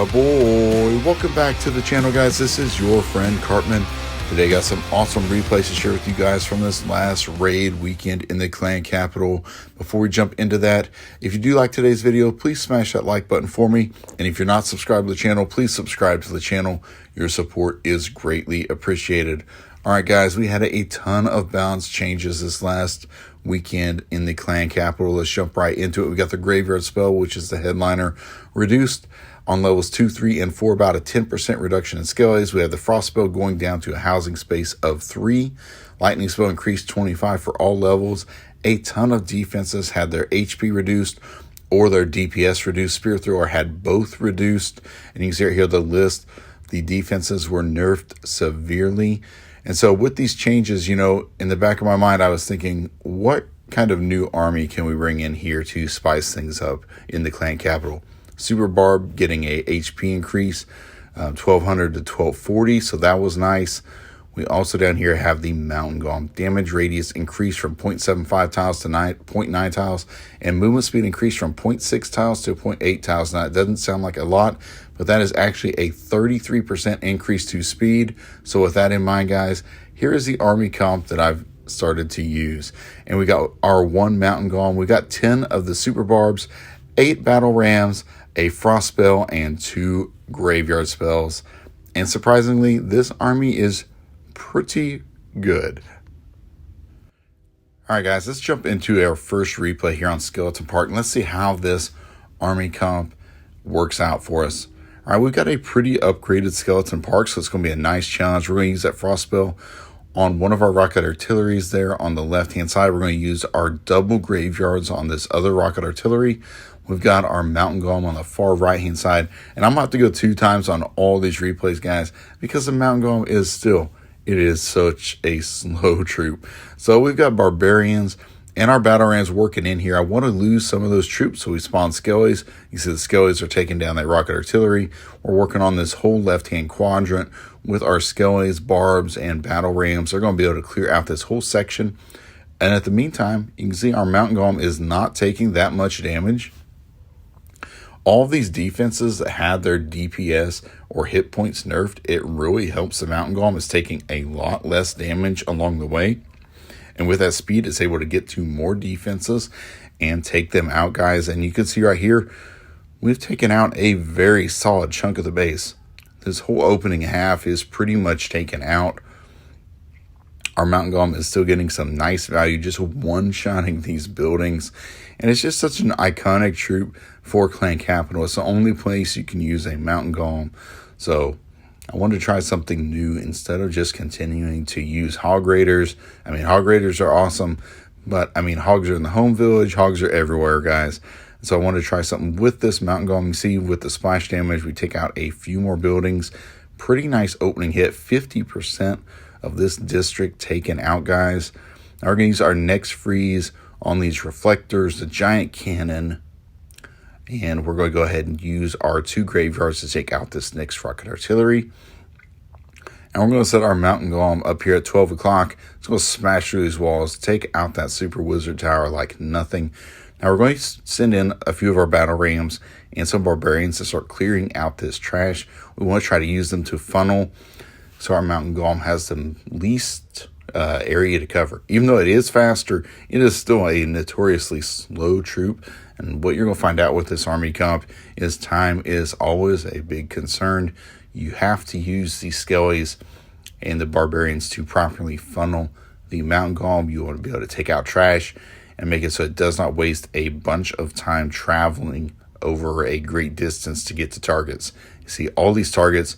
Ahoy! Welcome back to the channel, guys. This is your friend Cartman. Today got some awesome replays to share with you guys from this last raid weekend in the clan capital. Before we jump into that, if you do like today's video, please smash that like button for me. And if you're not subscribed to the channel, please subscribe to the channel. Your support is greatly appreciated. All right, guys, we had a ton of balance changes this last weekend in the clan capital. Let's jump right into it. We got the graveyard spell, which is the headliner, reduced on levels 2, 3, and 4, about a 10% reduction in skellies. We have the frost spell going down to a housing space of 3. Lightning spell increased 25 for all levels. A ton of defenses had their HP reduced or their DPS reduced. Spirit Thrower had both reduced. And you can see right here the list. The defenses were nerfed severely. And so with these changes, you know, in the back of my mind, I was thinking, what kind of new army can we bring in here to spice things up in the clan capital? Super Barb getting a HP increase, 1200 to 1240, so that was nice. We also down here have the Mountain Golem. Damage radius increased from 0.75 tiles to 0.9 tiles, and movement speed increased from 0.6 tiles to 0.8 tiles. Now, it doesn't sound like a lot, but that is actually a 33% increase to speed. So with that in mind, guys, here is the army comp that I've started to use. And we got our 1 Mountain Golem. We got 10 of the Super Barbs, 8 Battle Rams, a frost spell, and 2 graveyard spells. And surprisingly, this army is pretty good. All right, guys, let's jump into our first replay here on Skeleton Park, and let's see how this army comp works out for us. All right, we've got a pretty upgraded Skeleton Park, so it's going to be a nice challenge. We're going to use that frost spell on one of our rocket artilleries there on the left-hand side. We're going to use our double graveyards on this other rocket artillery. We've got our Mountain Golem on the far right-hand side. And I'm going to have to go 2 times on all these replays, guys, because the Mountain Golem is still, it is such a slow troop. So we've got Barbarians and our Battle Rams working in here. I want to lose some of those troops, so we spawn Skellies. You see the Skellies are taking down that rocket artillery. We're working on this whole left-hand quadrant with our Skellies, Barbs, and Battle Rams. They're going to be able to clear out this whole section. And at the meantime, you can see our Mountain Golem is not taking that much damage. All of these defenses that had their DPS or hit points nerfed, it really helps the Mountain Golem. It's taking a lot less damage along the way. And with that speed, it's able to get to more defenses and take them out, guys. And you can see right here, we've taken out a very solid chunk of the base. This whole opening half is pretty much taken out. Our Mountain Golem is still getting some nice value, just one-shotting these buildings. And it's just such an iconic troop for Clan Capital. It's the only place you can use a Mountain Golem. So I wanted to try something new instead of just continuing to use Hog Raiders. I mean, Hog Raiders are awesome, but I mean, hogs are in the home village. Hogs are everywhere, guys. So I wanted to try something with this Mountain Golem. You see, with the splash damage, we take out a few more buildings. Pretty nice opening hit, 50% of this district taken out, guys. Now we're going to use our next freeze on these reflectors, the giant cannon, and we're going to go ahead and use our 2 graveyards to take out this next rocket artillery. And we're going to set our Mountain Golem up here at 12 o'clock. It's going to smash through these walls, take out that Super Wizard Tower like nothing. Now we're going to send in a few of our Battle Rams and some Barbarians to start clearing out this trash. We want to try to use them to funnel so our Mountain Golem has the least area to cover. Even though it is faster, it is still a notoriously slow troop. And what you're going to find out with this army comp is time is always a big concern. You have to use the Skellies and the Barbarians to properly funnel the Mountain Golem. You want to be able to take out trash and make it so it does not waste a bunch of time traveling over a great distance to get to targets. You see, all these targets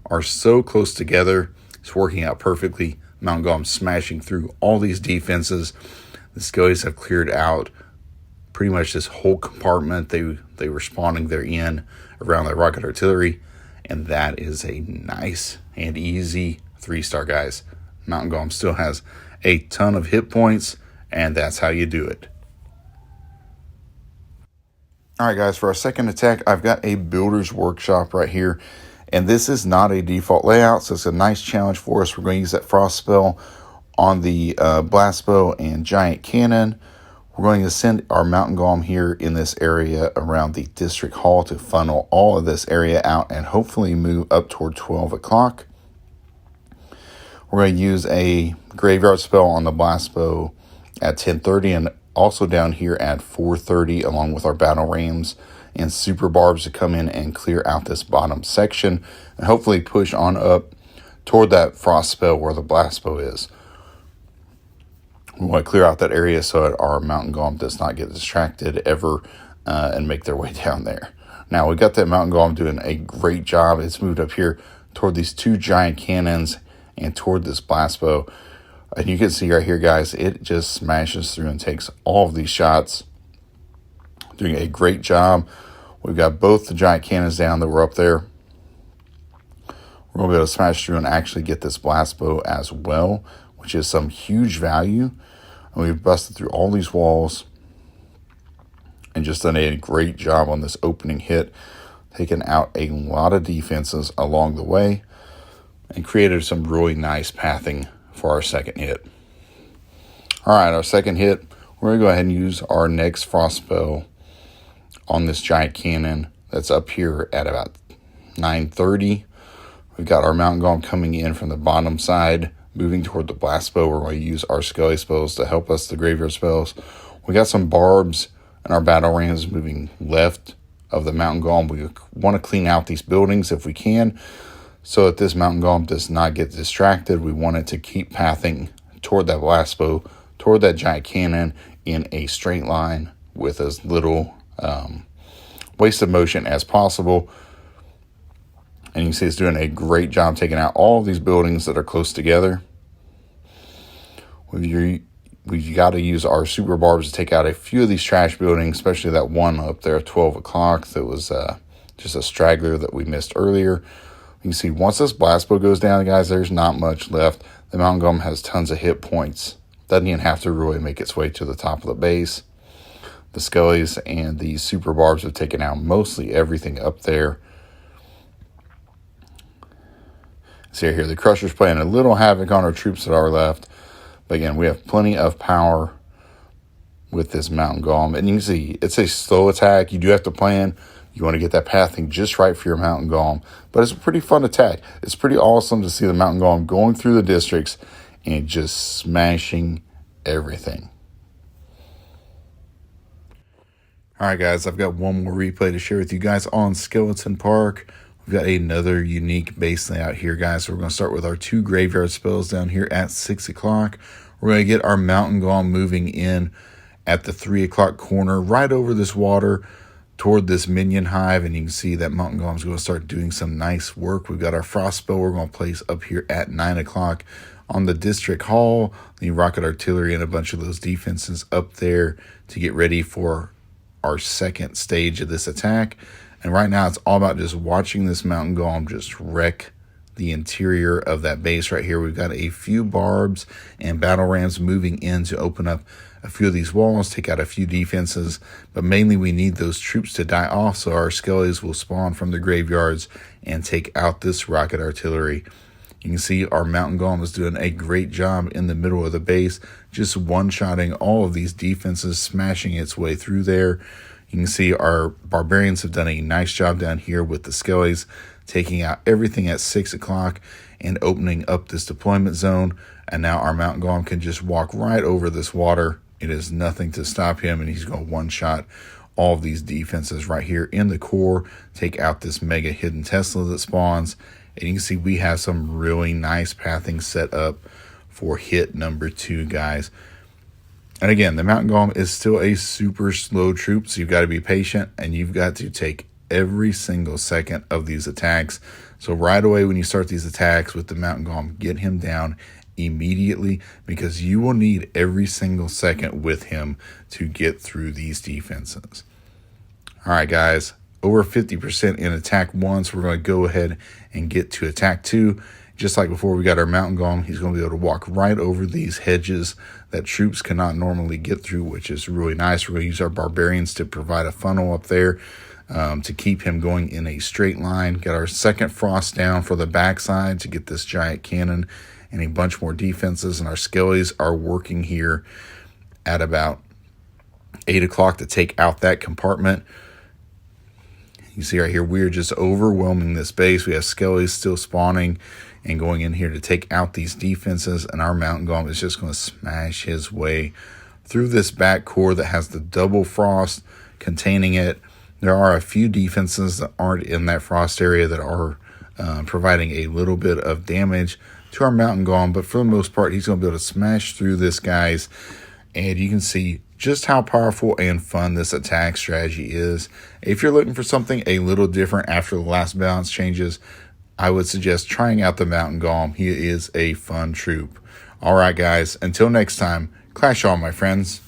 are so close together. It's working out perfectly. Mountain Golem smashing through all these defenses. The Skellies have cleared out pretty much this whole compartment they were spawning there in around the rocket artillery. And that is a nice and easy 3-star, guys. Mountain Golem still has a ton of hit points, and that's how you do it. All right, guys, for our second attack, I've got a Builder's Workshop right here. And this is not a default layout, so it's a nice challenge for us. We're going to use that frost spell on the blast bow and giant cannon. We're going to send our Mountain Golem here in this area around the district hall to funnel all of this area out and hopefully move up toward 12 o'clock. We're going to use a graveyard spell on the blast bow at 10:30 and also down here at 4:30 along with our battle rams and super barbs to come in and clear out this bottom section and hopefully push on up toward that frost spell where the blast bow is. We want to clear out that area so that our Mountain Golem does not get distracted ever and make their way down there. Now, we got that Mountain Golem doing a great job. It's moved up here toward these two giant cannons and toward this blast bow. And you can see right here, guys, it just smashes through and takes all of these shots. Doing a great job. We've got both the giant cannons down that were up there. We're going to be able to smash through and actually get this blast bow as well, which is some huge value. And we've busted through all these walls and just done a great job on this opening hit, taking out a lot of defenses along the way and created some really nice pathing for our second hit. All right, our second hit, we're going to go ahead and use our next frost spell on this giant cannon that's up here at about 9:30. We've got our Mountain Golem coming in from the bottom side, moving toward the blast bow. We're going to use our skelly spells to help us, the graveyard spells. We got some barbs and our battle rams moving left of the Mountain Golem. We want to clean out these buildings if we can so that this Mountain Golem does not get distracted. We want it to keep pathing toward that blast bow, toward that giant cannon in a straight line with as little waste of motion as possible. And you can see it's doing a great job taking out all of these buildings that are close together. We've got to use our super barbs to take out a few of these trash buildings, especially that one up there at 12 o'clock that was just a straggler that we missed earlier. You can see once this blast bow goes down, guys, there's not much left. The Mountain Golem has tons of hit points. Doesn't even have to really make its way to the top of the base. The skellies and the super barbs have taken out mostly everything up there. See here, the Crusher's playing a little havoc on our troops that are left. But again, we have plenty of power with this Mountain Golem. And you can see, it's a slow attack. You do have to plan. You want to get that pathing just right for your Mountain Golem. But it's a pretty fun attack. It's pretty awesome to see the Mountain Golem going through the districts and just smashing everything. All right, guys, I've got one more replay to share with you guys on Skeleton Park. We've got another unique base layout here, guys. So we're going to start with our two graveyard spells down here at 6 o'clock. We're going to get our Mountain Golem moving in at the 3 o'clock corner, right over this water toward this minion hive. And you can see that Mountain Golem is going to start doing some nice work. We've got our frost spell we're going to place up here at 9 o'clock on the district hall. The rocket artillery and a bunch of those defenses up there to get ready for our second stage of this attack. And right now, it's all about just watching this Mountain Golem just wreck the interior of that base right here. We've got a few barbs and battle rams moving in to open up a few of these walls, take out a few defenses. But mainly, we need those troops to die off so our skellies will spawn from the graveyards and take out this rocket artillery. You can see our Mountain Golem is doing a great job in the middle of the base, just one-shotting all of these defenses, smashing its way through there. You can see our barbarians have done a nice job down here with the skellies, taking out everything at 6 o'clock and opening up this deployment zone. And now our Mountain Golem can just walk right over this water. It is nothing to stop him, and he's going to one-shot all of these defenses right here in the core, take out this mega hidden Tesla that spawns. And you can see we have some really nice pathing set up for hit number 2, guys. And again, the Mountain Golem is still a super slow troop, so you've got to be patient, and you've got to take every single second of these attacks. So right away when you start these attacks with the Mountain Golem, get him down immediately, because you will need every single second with him to get through these defenses. All right, guys, over 50% in attack 1, so we're going to go ahead and get to attack 2. Just like before, we got our Mountain Golem. He's going to be able to walk right over these hedges that troops cannot normally get through, which is really nice. We're going to use our barbarians to provide a funnel up there to keep him going in a straight line. Got our second frost down for the backside to get this giant cannon and a bunch more defenses. And our skellies are working here at about 8 o'clock to take out that compartment. You see right here, we're just overwhelming this base. We have skellies still spawning and going in here to take out these defenses, and our Mountain Golem is just going to smash his way through this back core that has the double frost containing it. There are a few defenses that aren't in that frost area that are providing a little bit of damage to our Mountain Golem, but for the most part, he's going to be able to smash through this, guys. And you can see just how powerful and fun this attack strategy is. If you're looking for something a little different after the last balance changes, I would suggest trying out the Mountain Golem. He is a fun troop. All right, guys, until next time, clash on, my friends.